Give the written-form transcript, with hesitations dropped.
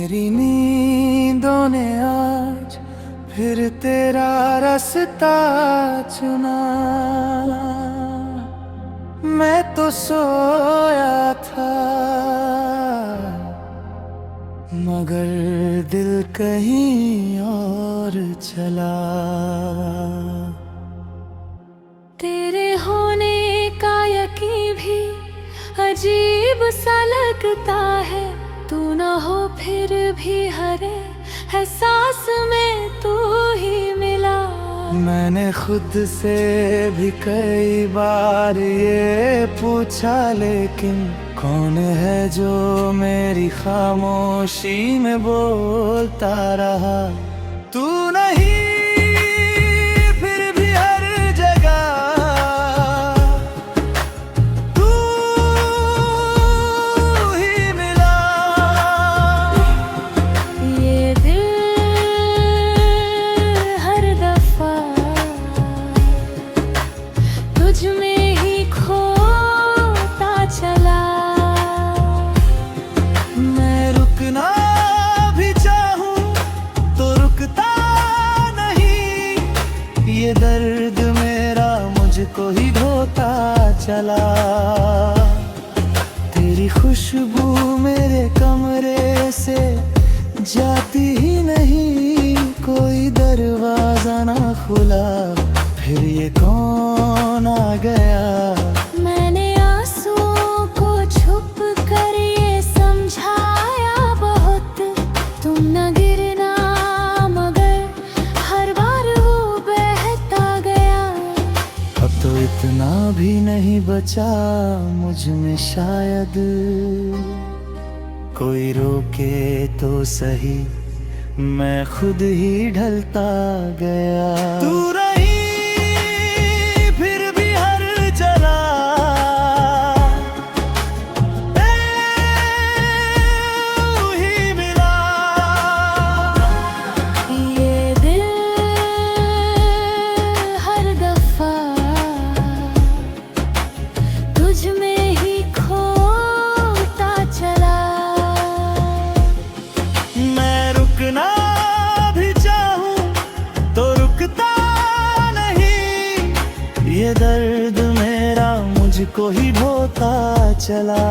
मेरी नींदों ने आज फिर तेरा रास्ता चुना। मैं तो सोया था मगर दिल कहीं और चला। तेरे होने का यकीन भी अजीब सा लगता है। तू न हो फिर भी हर एहसास में तू ही मिला। मैंने खुद से भी कई बार ये पूछा, लेकिन कौन है जो मेरी खामोशी में बोलता रहा। तू नहीं फिर भी हर जगह तू ही मिला। ये दिल हर दफा तुझ में ही खोता चला। मैं रुकना भी चाहूं तो रुकता नहीं। ये दर्द मेरा मुझको ही ढोता चला। तेरी खुशबू मेरे कमरे से जाती ही नहीं। कोई दरवाजा ना खुला, फिर ये कौन आ गया। मैंने आंसुओं को छुप कर ये समझाया बहुत, तुम न गिरना मगर हर बार वो बहता गया। अब तो इतना भी नहीं बचा मुझ में शायद, कोई रोके तो सही मैं खुद ही ढलता गया। तू रही फिर भी हर जला, तू ही मिला। ये दिल हर दफा तुझ में ही खोता चला। मैं रुकना भी चाहूं तो रुकता नहीं। ये दर्द मेरा मुझको ही ढोता चला।